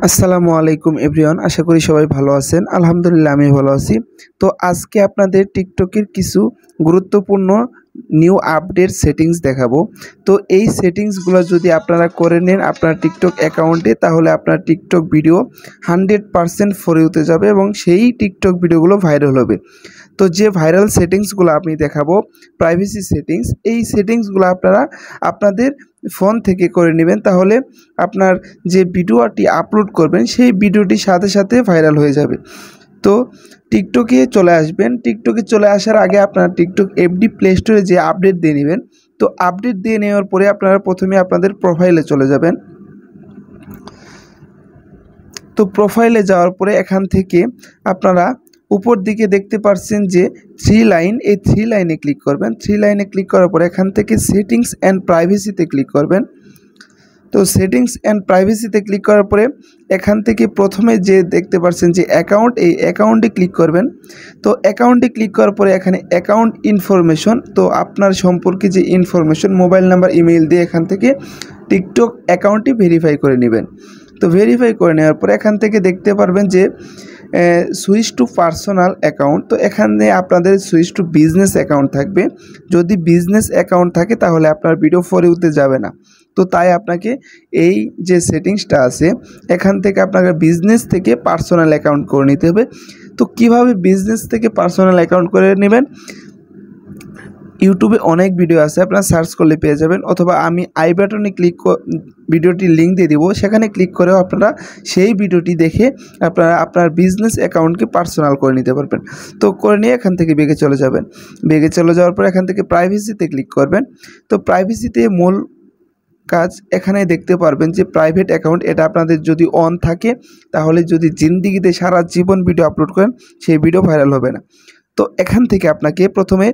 আসসালামু আলাইকুম এভরিওয়ান, আশা করি সবাই ভালো আছেন। আলহামদুলিল্লাহ আমি ভালো আছি। তো আজকে আপনাদের টিকটকের কিছু গুরুত্বপূর্ণ নিউ আপডেট সেটিংস দেখাবো। তো এই সেটিংসগুলো যদি আপনারা করে নেন আপনার টিকটক অ্যাকাউন্টে, তাহলে আপনার টিকটক ভিডিও 100% ফর ইউতে যাবে এবং সেই টিকটক ভিডিওগুলো ভাইরাল হবে। তো যে ভাইরাল সেটিংসগুলো আমি দেখাবো, প্রাইভেসি সেটিংস, এই সেটিংসগুলো আপনারা আপনাদের ফোন থেকে করে নেবেন, তাহলে আপনার যে ভিডিওটি আপলোড করবেন সেই ভিডিওটি সাথে সাথে ভাইরাল হয়ে যাবে। তো টিকটকে চলে আসবেন। টিকটকে চলে আসার আগে আপনার টিকটক এফডি প্লে স্টোরে যে আপডেট দিয়ে নেবেন। তো আপডেট দিয়ে নেওয়ার পরে আপনারা প্রথমে আপনাদের প্রোফাইলে চলে যাবেন। তো প্রোফাইলে যাওয়ার পরে এখান থেকে আপনারা উপর দিকে দেখতে পাচ্ছেন যে থ্রি লাইন, এই থ্রি লাইনে ক্লিক করবেন। থ্রি লাইনে ক্লিক করার পরে এখান থেকে সেটিংস অ্যান্ড প্রাইভেসিতে ক্লিক করবেন। তো সেটিংস অ্যান্ড প্রাইভেসিতে ক্লিক করার পরে এখান থেকে প্রথমে যে দেখতে পাচ্ছেন যে অ্যাকাউন্ট, এই অ্যাকাউন্টে ক্লিক করবেন। তো অ্যাকাউন্টে ক্লিক করার পরে এখানে অ্যাকাউন্ট ইনফরমেশন, তো আপনার সম্পর্কে যে ইনফরমেশন, মোবাইল নাম্বার, ইমেইল দিয়ে এখান থেকে টিকটক অ্যাকাউন্টটি ভেরিফাই করে নেবেন। তো ভেরিফাই করে নেওয়ার পরে এখান থেকে দেখতে পারবেন যে সুইচ টু পার্সোনাল অ্যাকাউন্ট। তো এখানে আপনাদের সুইচ টু বিজনেস অ্যাকাউন্ট থাকবে। যদি বিজনেস অ্যাকাউন্ট থাকে তাহলে আপনার ভিডিও ফর ইউতে যাবে না। তো তাই আপনাকে এই যে সেটিংসটা আছে এখান থেকে আপনাকে বিজনেস থেকে পার্সোনাল অ্যাকাউন্ট করে নিতে হবে। তো কিভাবে বিজনেস থেকে পার্সোনাল অ্যাকাউন্ট করে নেবেন, ইউটিউবে অনেক ভিডিও আছে, আপনারা সার্চ করলে পেয়ে যাবেন, অথবা আমি আই বাটনে ভিডিওটির লিঙ্ক দিয়ে দিব, সেখানে ক্লিক করেও আপনারা সেই ভিডিওটি দেখে আপনারা আপনার বিজনেস অ্যাকাউন্টকে পার্সোনাল করে নিতে পারবেন। তো করে নিয়ে এখান থেকে বেগে চলে যাবেন। বেগে চলে যাওয়ার পর এখান থেকে প্রাইভেসিতে ক্লিক করবেন। তো প্রাইভেসিতে মূল কাজ এখানে দেখতে পারবেন যে প্রাইভেট অ্যাকাউন্ট, এটা আপনাদের যদি অন থাকে তাহলে যদি জিন্দিগিতে সারা জীবন ভিডিও আপলোড করেন সেই ভিডিও ভাইরাল হবে না। তো এখান থেকে আপনাকে প্রথমে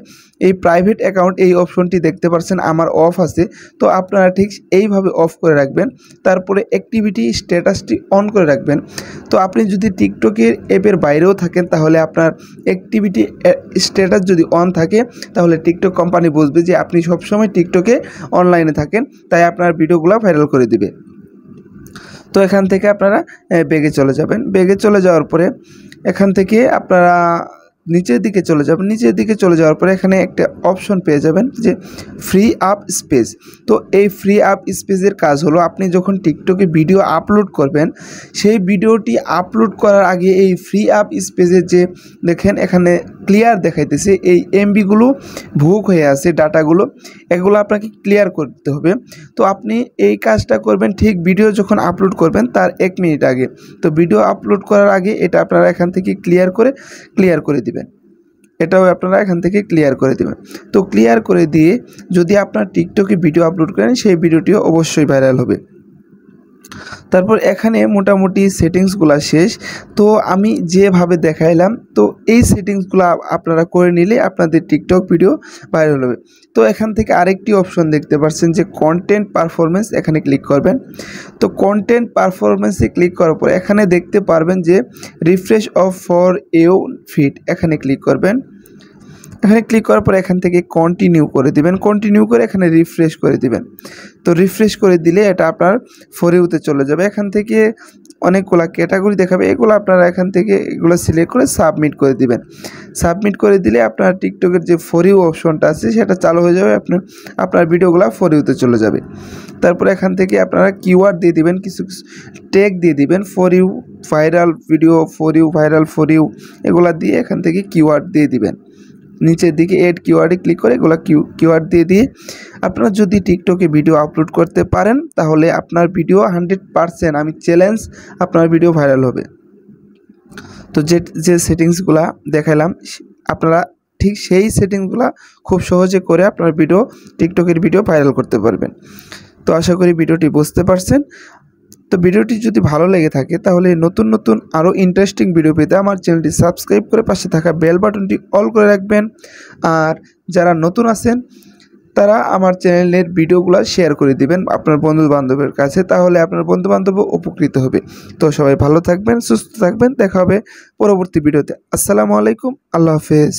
এই প্রাইভেট অ্যাকাউন্ট, এই অপশনটি দেখতে পাচ্ছেন আমার অফ আছে, তো আপনারা ঠিক এইভাবে অফ করে রাখবেন। তারপরে অ্যাক্টিভিটি স্ট্যাটাসটি অন করে রাখবেন। তো আপনি যদি টিকটকের অ্যাপের বাইরেও থাকেন তাহলে আপনার অ্যাক্টিভিটি স্ট্যাটাস যদি অন থাকে তাহলে টিকটক কোম্পানি বুঝবে যে আপনি সবসময় টিকটকে অনলাইনে থাকেন, তাই আপনার ভিডিওগুলো ভাইরাল করে দিবে। তো এখান থেকে আপনারা বেগে চলে যাবেন। বেগে চলে যাওয়ার পরে এখান থেকে আপনারা নিচের দিকে চলে যাবেন। নিচের দিকে চলে যাওয়ার পরে এখানে একটা অপশন পেয়ে যাবেন যে ফ্রি আপ স্পেস। তো এই ফ্রি আপ স্পেসের কাজ হলো আপনি যখন টিকটকে ভিডিও আপলোড করবেন সেই ভিডিওটি আপলোড করার আগে এই ফ্রি আপ স্পেসের যে দেখেন এখানে ক্লিয়ার দেখাইতেছে, এই এমবিগুলো ভুক হয়ে আছে, ডাটাগুলো, এগুলো আপনাকে ক্লিয়ার করতে হবে। তো আপনি এই কাজটা করবেন ঠিক ভিডিও যখন আপলোড করবেন তার 1 মিনিট আগে। তো ভিডিও আপলোড করার আগে এটা আপনারা এখান থেকে ক্লিয়ার করে দিবেন। এটাও আপনারা এখান থেকে ক্লিয়ার করে দেবেন। তো ক্লিয়ার করে দিয়ে যদি আপনার টিকটকে ভিডিও আপলোড করেন সেই ভিডিওটিও অবশ্যই ভাইরাল হবে। তারপর এখানে মোটামুটি সেটিংসগুলো শেষ। তো আমি যেভাবে দেখাইলাম, তো এই সেটিংসগুলো আপনারা করে নিলে আপনাদের টিকটক ভিডিও ভাইরাল হবে। তো এখান থেকে আরেকটি অপশন দেখতে পাচ্ছেন যে কন্টেন্ট পারফরমেন্স, এখানে ক্লিক করবেন। তো কন্টেন্ট পারফরমেন্সে ক্লিক করার পর এখানে দেখতে পারবেন যে refresh of for you feed, এখানে ক্লিক করবেন। এখানে ক্লিক করার পর এখান থেকে কন্টিনিউ করে দিবেন। কন্টিনিউ করে এখানে রিফ্রেশ করে দিবেন। তো রিফ্রেশ করে দিলে এটা আপনার ফর ইউতে চলে যাবে। এখান থেকে অনেকগুলো ক্যাটাগরি দেখাবে, এগুলো আপনারা এখান থেকে এগুলো সিলেক্ট করে সাবমিট করে দিবেন। সাবমিট করে দিলে আপনার টিকটকের যে ফর ইউ অপশনটা আছে সেটা চালু হয়ে যাবে, আপনার ভিডিওগুলো ফর ইউতে চলে যাবে। তারপরে এখান থেকে আপনারা কিওয়ার্ড দিয়ে দিবেন, কিছু ট্যাগ দিয়ে দিবেন, for you viral video, for you viral, for you, এগুলা দিয়ে এখান থেকে কিওয়ার্ড দিয়ে দিবেন। নিচের দিকে এড কিওয়ার্ডে ক্লিক করে এগুলো কিওয়ার্ড দিয়ে আপনারা যদি টিকটকে ভিডিও আপলোড করতে পারেন তাহলে আপনার ভিডিও 100%, আমি চ্যালেঞ্জ, আপনার ভিডিও ভাইরাল হবে। তো যে সেটিংসগুলো দেখালাম আপনারা ঠিক সেই সেটিংসগুলো খুব সহজে করে আপনার ভিডিও, টিকটকের ভিডিও ভাইরাল করতে পারবেন। তো আশা করি ভিডিওটি বুঝতে পারছেন। তো ভিডিওটি যদি ভালো লেগে থাকে তাহলে নতুন নতুন আরও ইন্টারেস্টিং ভিডিও পেতে আমার চ্যানেলটি সাবস্ক্রাইব করে পাশে থাকা বেল বাটনটি অল করে রাখবেন। আর যারা নতুন আছেন তারা আমার চ্যানেলের ভিডিওগুলো শেয়ার করে দিবেন আপনার বন্ধু বান্ধবের কাছে, তাহলে আপনার বন্ধু বান্ধবও উপকৃত হবে। তো সবাই ভালো থাকবেন, সুস্থ থাকবেন, দেখা হবে পরবর্তী ভিডিওতে। আসসালামু আলাইকুম, আল্লাহ হাফেজ।